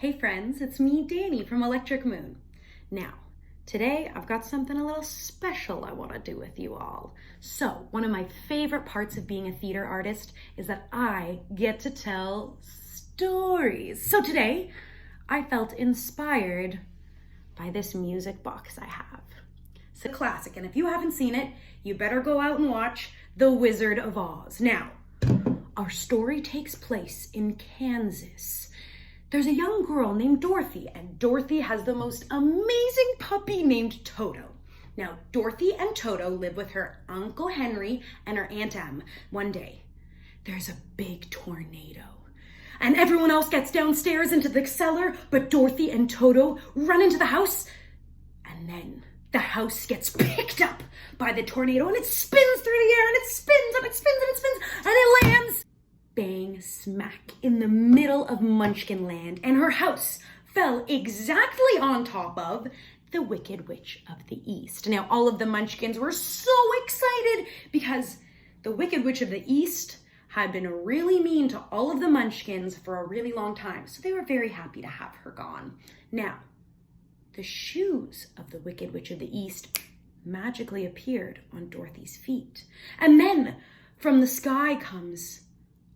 Hey friends, it's me, Dani from Electric Moon. Now, today I've got something a little special I want to do with you all. So, one of my favorite parts of being a theater artist is that I get to tell stories. So today, I felt inspired by this music box I have. It's a classic, and if you haven't seen it, you better go out and watch The Wizard of Oz. Now, our story takes place in Kansas. There's a young girl named Dorothy, and Dorothy has the most amazing puppy named Toto. Now, Dorothy and Toto live with her Uncle Henry and her Aunt Em. One day, there's a big tornado, and everyone else gets downstairs into the cellar, but Dorothy and Toto run into the house, and then the house gets picked up by the tornado, and it spins through the air, and it spins, and it spins, and it spins, and it lands bang smack in the middle of Munchkin Land, and her house fell exactly on top of the Wicked Witch of the East. Now, all of the Munchkins were so excited because the Wicked Witch of the East had been really mean to all of the Munchkins for a really long time, so they were very happy to have her gone. Now, the shoes of the Wicked Witch of the East magically appeared on Dorothy's feet. And then from the sky comes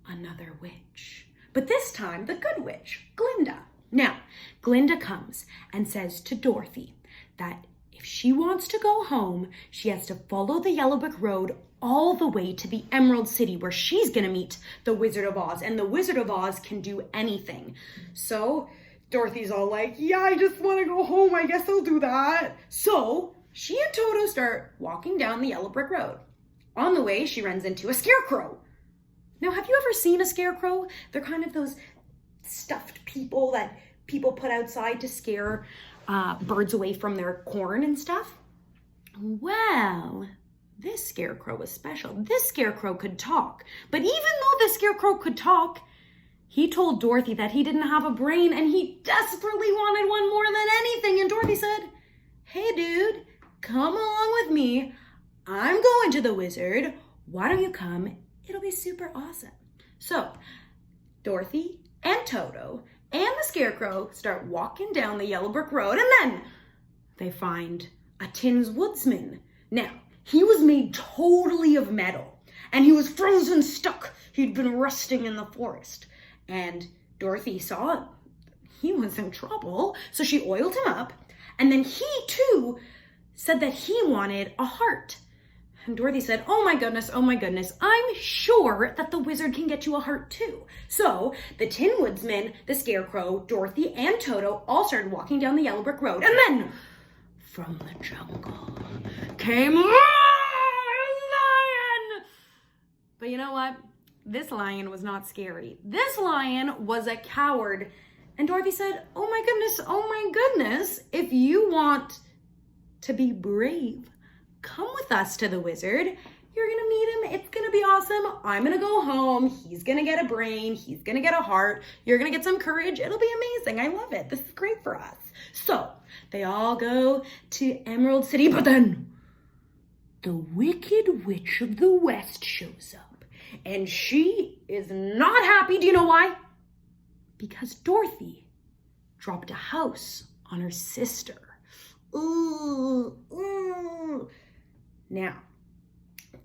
another witch, but this time the good witch, Glinda. Now, Glinda comes and says to Dorothy that if she wants to go home, she has to follow the Yellow Brick Road all the way to the Emerald City, where she's gonna meet the Wizard of Oz, and the Wizard of Oz can do anything. So Dorothy's all like, yeah, I just wanna go home, I guess I'll do that. So she and Toto start walking down the Yellow Brick Road. On the way, she runs into a scarecrow. Now, have you ever seen a scarecrow? They're kind of those stuffed people that people put outside to scare birds away from their corn and stuff. Well, this scarecrow was special. This scarecrow could talk. But even though the scarecrow could talk, he told Dorothy that he didn't have a brain and he desperately wanted one more than anything. And Dorothy said, hey dude, come along with me. I'm going to the wizard. Why don't you come? It'll be super awesome. So Dorothy and Toto and the scarecrow start walking down the Yellow Brick Road, and then they find a Tin Woodsman. Now, he was made totally of metal, and he was frozen stuck. He'd been rusting in the forest. And Dorothy saw he was in trouble, so she oiled him up, and then he too said that he wanted a heart. And Dorothy said, oh my goodness, I'm sure that the wizard can get you a heart too. So the Tin Woodsman, the Scarecrow, Dorothy, and Toto all started walking down the Yellow Brick Road. And then from the jungle came a lion. But you know what? This lion was not scary. This lion was a coward. And Dorothy said, oh my goodness, if you want to be brave, come with us to the wizard. You're gonna meet him. It's gonna be awesome. I'm gonna go home. He's gonna get a brain. He's gonna get a heart. You're gonna get some courage. It'll be amazing. I love it. This is great for us. So they all go to Emerald City, but then the Wicked Witch of the West shows up, and she is not happy. Do you know why? Because Dorothy dropped a house on her sister. Ooh. Now,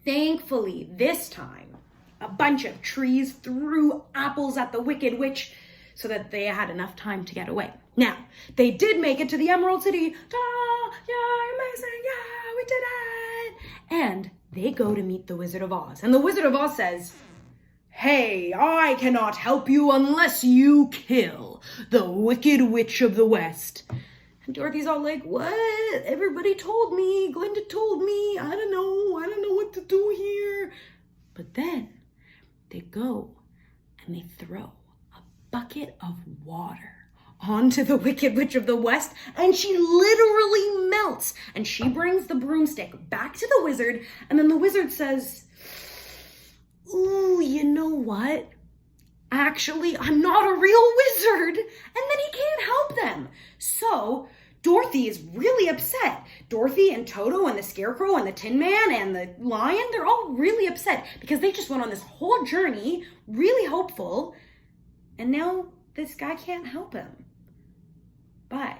thankfully, this time, a bunch of trees threw apples at the Wicked Witch so that they had enough time to get away. Now, they did make it to the Emerald City. Yeah, amazing, yeah, we did it. And they go to meet the Wizard of Oz. And the Wizard of Oz says, hey, I cannot help you unless you kill the Wicked Witch of the West. And Dorothy's all like, what? Everybody told me, Glinda told me, I don't know what to do here. But then they go and they throw a bucket of water onto the Wicked Witch of the West, and she literally melts. And she brings the broomstick back to the wizard, and then the wizard says, ooh, you know what? Actually, I'm not a real wizard. And then he can't help them. So Dorothy is really upset. Dorothy and Toto and the Scarecrow and the Tin Man and the Lion, they're all really upset because they just went on this whole journey, really hopeful, and now this guy can't help him. But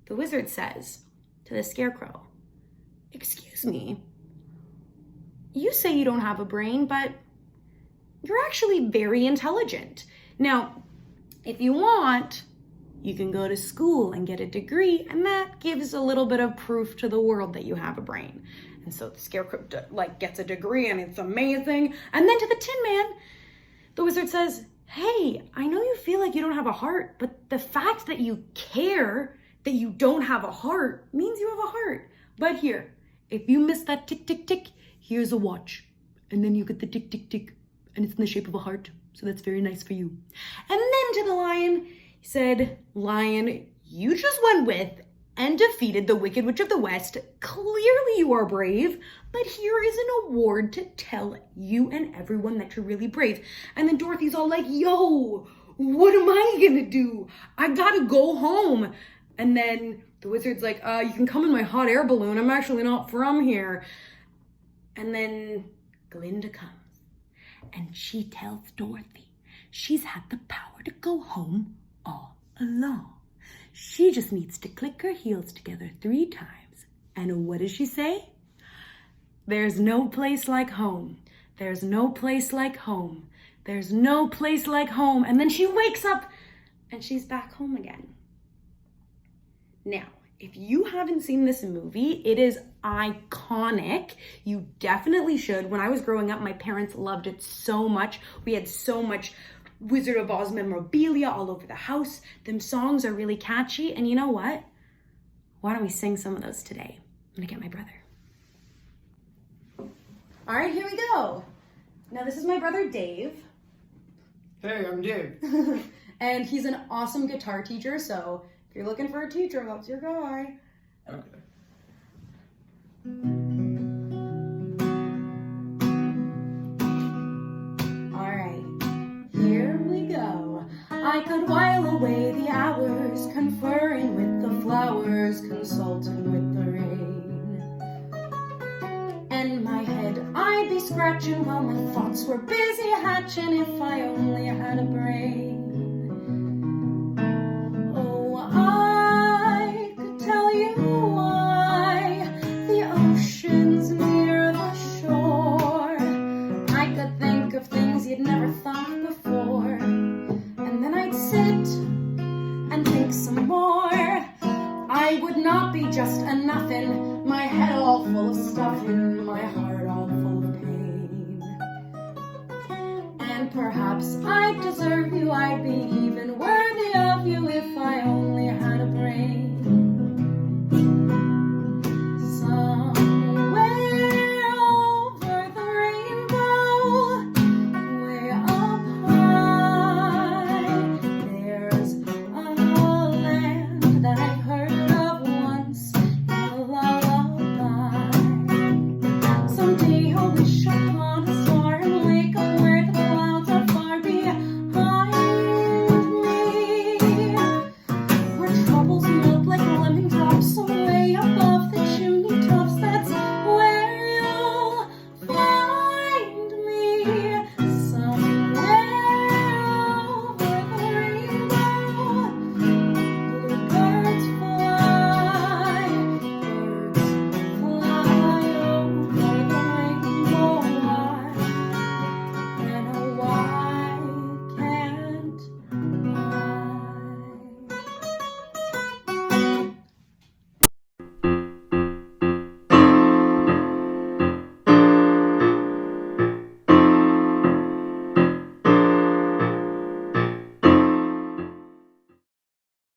the wizard says to the scarecrow, "Excuse me, you say you don't have a brain, but you're actually very intelligent. Now, if you want, you can go to school and get a degree, and that gives a little bit of proof to the world that you have a brain." And so the scarecrow gets a degree, and it's amazing. And then to the Tin Man, the wizard says, "Hey, I know you feel like you don't have a heart, but the fact that you care that you don't have a heart means you have a heart. But here, if you miss that tick, tick, tick, here's a watch. And then you get the tick, tick, tick, and it's in the shape of a heart. So that's very nice for you." And then to the lion, he said, "Lion, you just went with and defeated the Wicked Witch of the West. Clearly you are brave, but here is an award to tell you and everyone that you're really brave." And then Dorothy's all like, "Yo, what am I gonna do? I gotta go home." And then the wizard's like, "You can come in my hot air balloon. I'm actually not from here." And then Glinda comes, and she tells Dorothy she's had the power to go home all along. She just needs to click her heels together 3 times. And what does she say? "There's no place like home. There's no place like home. There's no place like home." And then she wakes up and she's back home again. Now, if you haven't seen this movie, it is iconic. You definitely should. When I was growing up, my parents loved it so much. We had so much Wizard of Oz memorabilia all over the house. Them songs are really catchy. And you know what? Why don't we sing some of those today? I'm gonna get my brother. All right, here we go. Now this is my brother Dave. Hey, I'm Dave. And he's an awesome guitar teacher, so if you're looking for a teacher, that's your guy. Okay. Here we go. I could while away the hours, conferring with the flowers, consulting with the rain. And my head I'd be scratching while my thoughts were busy hatching, if I only had a brain. Oh, I could tell you why the ocean's near the shore. I could think of things you'd never thought before. And then I'd sit and think some more. I would not be just a nothing, my head all full of stuffing, my heart all full of pain. And perhaps I'd deserve you, I'd be even worthy of you if I only had a brain.